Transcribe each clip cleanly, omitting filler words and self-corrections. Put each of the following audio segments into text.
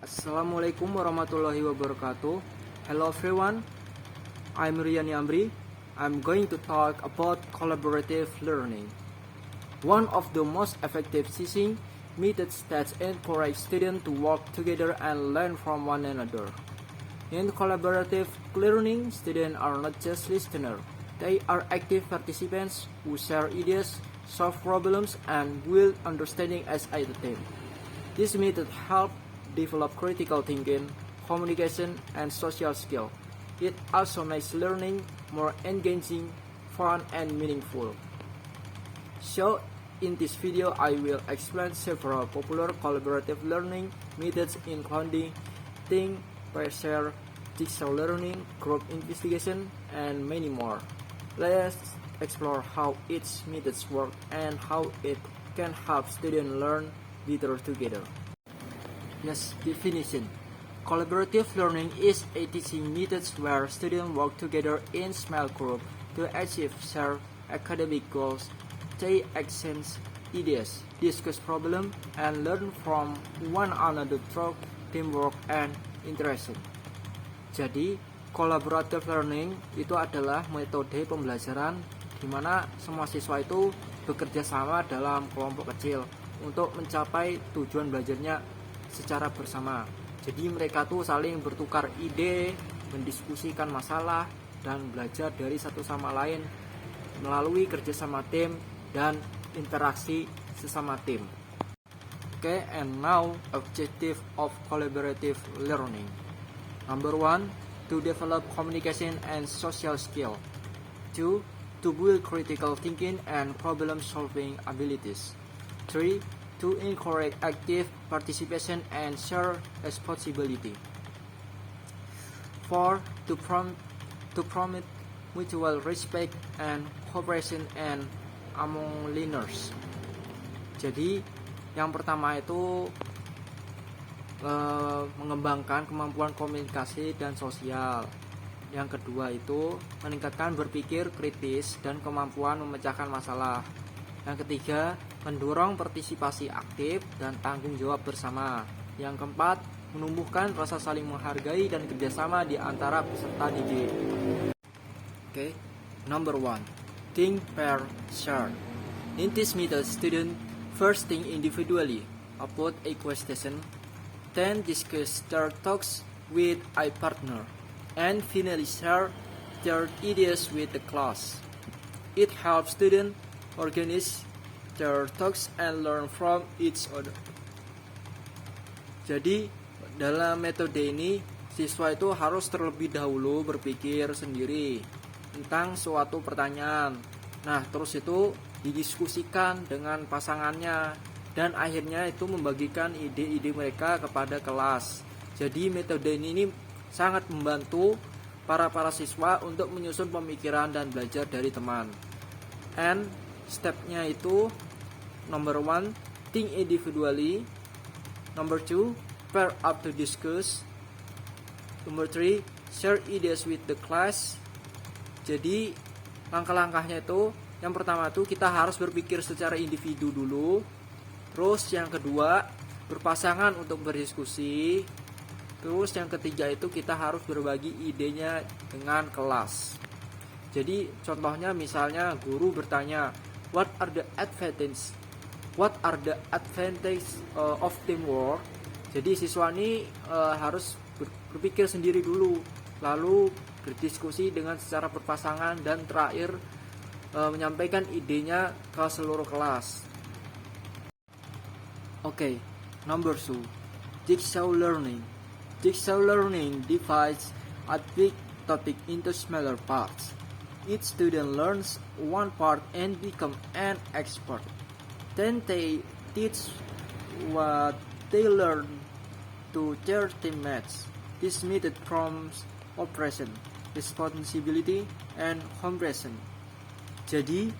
Assalamualaikum warahmatullahi wabarakatuh. Hello everyone, I'm Riani Amri. I'm going to talk about collaborative learning. One of the most effective teaching methods that encourage students to work together and learn from one another. In collaborative learning, students are not just listeners, they are active participants who share ideas, solve problems, and build understanding as a team. This method helps develop critical thinking, communication, and social skill. It also makes learning more engaging, fun, and meaningful. So, in this video, I will explain several popular collaborative learning methods including think, pair share, jigsaw learning, group investigation, and many more. Let's explore how each method works and how it can help students learn better together. Yes, definition. Collaborative learning is a teaching method where students work together in small groups to achieve shared academic goals. They exchange ideas, discuss problems, and learn from one another through teamwork and interaction. Jadi, collaborative learning itu adalah metode pembelajaran di mana semua siswa itu bekerja sama dalam kelompok kecil untuk mencapai tujuan belajarnya secara bersama. Jadi mereka tuh saling bertukar ide, mendiskusikan masalah, dan belajar dari satu sama lain melalui kerjasama tim dan interaksi sesama tim. Okay, and now objective of collaborative learning. Number 1, to develop communication and social skill. 2, to build critical thinking and problem solving abilities. 3, to encourage active participation and share responsibility. 4, to promote mutual respect and cooperation and among learners. Jadi yang pertama itu mengembangkan kemampuan komunikasi dan sosial. Yang kedua itu meningkatkan berpikir kritis dan kemampuan memecahkan masalah. Yang ketiga, mendorong partisipasi aktif dan tanggung jawab bersama. Yang keempat, menumbuhkan rasa saling menghargai dan kerjasama di antara peserta didik. Okay. Number 1, think, pair, share. In this method, students first think individually about a question, then discuss their thoughts with a partner, and finally share their ideas with the class. It helps students organize their thoughts and learn from each other. Jadi dalam metode ini siswa itu harus terlebih dahulu berpikir sendiri tentang suatu pertanyaan. Nah, terus itu didiskusikan dengan pasangannya dan akhirnya itu membagikan ide-ide mereka kepada kelas. Jadi metode ini sangat membantu para siswa untuk menyusun pemikiran dan belajar dari teman. And stepnya itu number 1, think individually. Number 2, pair up to discuss. Number 3, share ideas with the class. Jadi langkah-langkahnya itu yang pertama itu kita harus berpikir secara individu dulu. Terus yang kedua berpasangan untuk berdiskusi. Terus yang ketiga itu kita harus berbagi idenya dengan kelas. Jadi contohnya misalnya guru bertanya, what are the advantages of teamwork? Jadi siswa ini harus berpikir sendiri dulu, lalu berdiskusi dengan secara berpasangan dan terakhir menyampaikan idenya ke seluruh kelas. Okay, number 2, jigsaw learning. Jigsaw learning divides a big topic into smaller parts. Each student learns one part and become an expert. Then they teach what they learn to their teammates. This method promotes cooperation, responsibility, and comprehension. Jadi,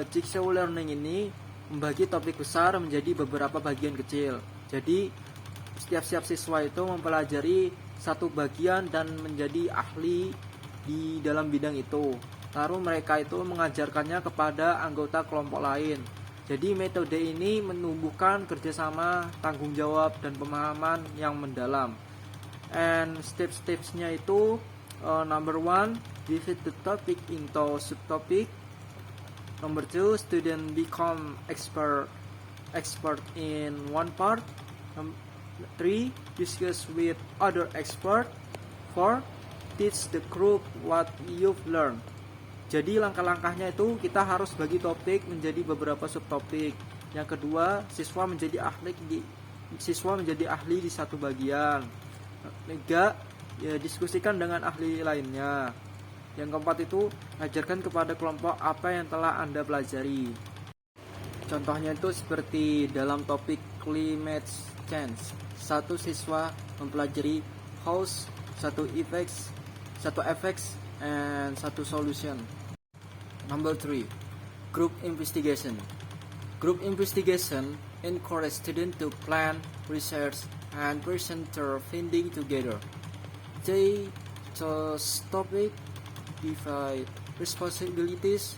jigsaw learning ini membagi topik besar menjadi beberapa bagian kecil. Jadi, setiap siswa itu mempelajari satu bagian dan menjadi ahli di dalam bidang itu. Lalu mereka itu mengajarkannya kepada anggota kelompok lain. Jadi metode ini menumbuhkan kerjasama, tanggung jawab, dan pemahaman yang mendalam. And step-stepsnya itu number 1, divide the topic into subtopic. Number 2, student become expert in one part. 3, discuss with other expert. 4, teach the group what you've learned. Jadi langkah-langkahnya itu kita harus bagi topik menjadi beberapa subtopik. Yang kedua, siswa menjadi ahli di satu bagian. 3, ya, diskusikan dengan ahli lainnya. Yang keempat itu, ajarkan kepada kelompok apa yang telah Anda pelajari. Contohnya itu seperti dalam topik climate change. 1 siswa mempelajari cause, 1 effects, and 1 solution. Number 3, group investigation. Group investigation encourage students to plan, research, and present their findings together. They choose topic, divide responsibilities,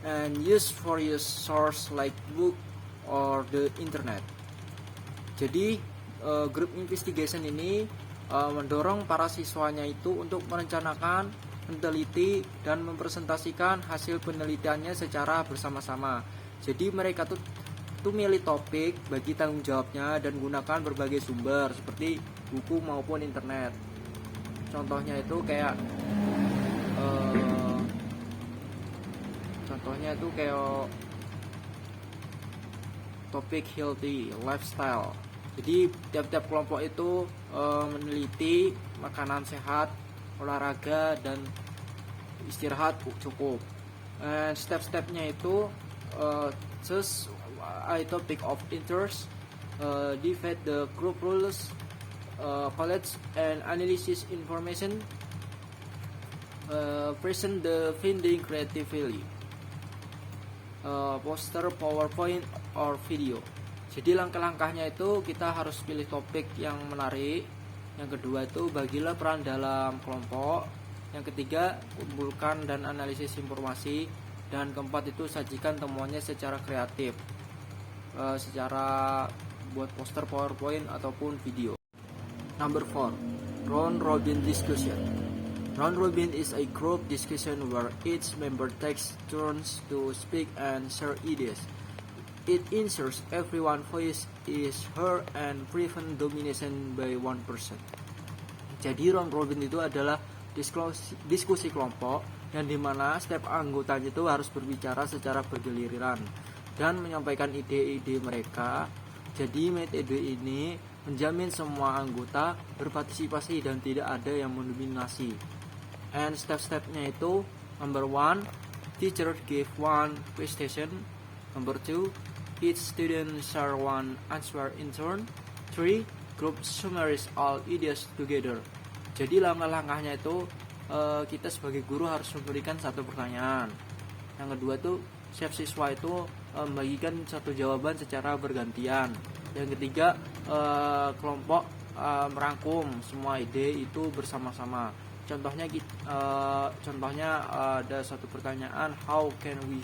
and use various sources like book or the internet. Jadi group investigation ini mendorong para siswanya itu untuk merencanakan, meneliti, dan mempresentasikan hasil penelitiannya secara bersama-sama. Jadi mereka tuh milih topik, bagi tanggung jawabnya, dan gunakan berbagai sumber seperti buku maupun internet. Contohnya itu kayak topik healthy lifestyle. Jadi tiap-tiap kelompok itu meneliti makanan sehat, olahraga, dan istirahat cukup. Step-stepnya itu choose a topic of interest, divide the group roles, collect and analysis information, present the finding creatively, poster, PowerPoint, or video. Jadi langkah-langkahnya itu kita harus pilih topik yang menarik. Yang kedua itu bagilah peran dalam kelompok. Yang ketiga, kumpulkan dan analisis informasi. Dan keempat itu sajikan temuannya secara kreatif, secara buat poster, PowerPoint, ataupun video. Number 4, round robin discussion. Round robin is a group discussion where each member takes turns to speak and share ideas. It ensures everyone's voice is heard and prevent domination by one person. Jadi round robin itu adalah diskusi kelompok yang dimana setiap anggotanya itu harus berbicara secara bergiliran dan menyampaikan ide-ide mereka. Jadi metode ini menjamin semua anggota berpartisipasi dan tidak ada yang mendominasi. And step-stepnya itu number 1, teacher give one question. Number 2, each student share one answer in turn. 3, group summarize all ideas together. Jadi langkah-langkahnya itu kita sebagai guru harus memberikan satu pertanyaan. Yang kedua itu setiap siswa itu membagikan satu jawaban secara bergantian. Yang ketiga, kelompok merangkum semua ide itu bersama-sama. Contohnya ada satu pertanyaan, how can we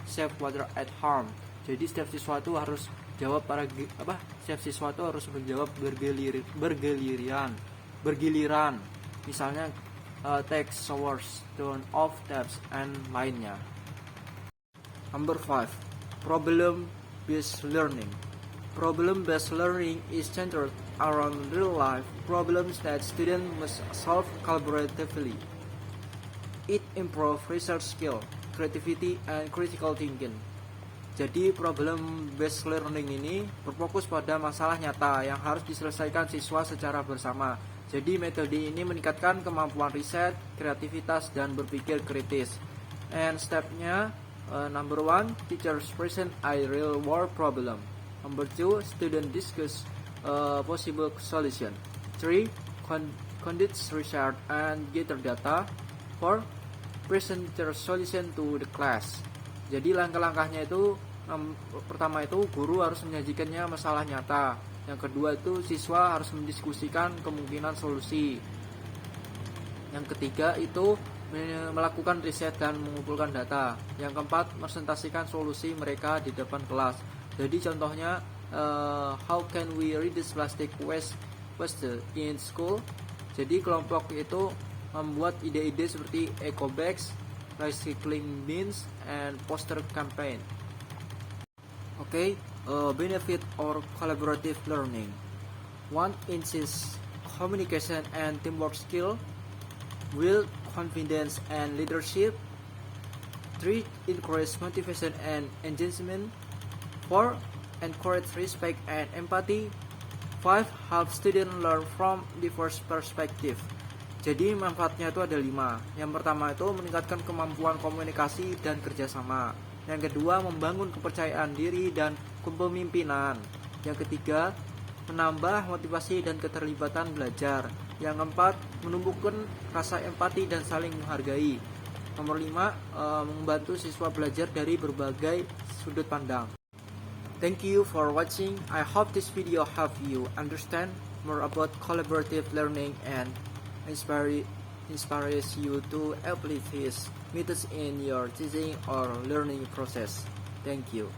save water at home? Jadi setiap siswa itu harus jawab harus menjawab bergiliran. Misalnya take showers, turn off taps, and lainnya. Number 5, problem-based learning. Problem-based learning is centered around real-life problems that students must solve collaboratively. It improves research skill, creativity, and critical thinking. Jadi problem-based learning ini berfokus pada masalah nyata yang harus diselesaikan siswa secara bersama. Jadi metode ini meningkatkan kemampuan riset, kreativitas, dan berpikir kritis. And stepnya, number 1, teachers present a real world problem. Number 2, student discuss possible solution. 3, conduct research and gather data. 4, present their solution to the class. Jadi langkah-langkahnya itu pertama itu guru harus menyajikannya masalah nyata. Yang kedua itu siswa harus mendiskusikan kemungkinan solusi. Yang ketiga itu melakukan riset dan mengumpulkan data. Yang keempat, presentasikan solusi mereka di depan kelas. Jadi contohnya, how can we reduce plastic waste in school? Jadi kelompok itu membuat ide-ide seperti eco bags, recycling bins, and poster campaign. Benefit or collaborative learning. 1. Insists communication and teamwork skill. Build confidence and leadership. 3. Encourage motivation and engagement. 4. Encourage respect and empathy. 5. Help students learn from diverse perspective. Jadi manfaatnya itu ada 5. Yang pertama itu meningkatkan kemampuan komunikasi dan kerjasama. Yang kedua, membangun kepercayaan diri dan kepemimpinan. Yang ketiga, menambah motivasi dan keterlibatan belajar. Yang keempat, menumbuhkan rasa empati dan saling menghargai. Nomor 5, membantu siswa belajar dari berbagai sudut pandang. Thank you for watching. I hope this video help you understand more about collaborative learning and inspires you to apply these methods in your teaching or learning process. Thank you.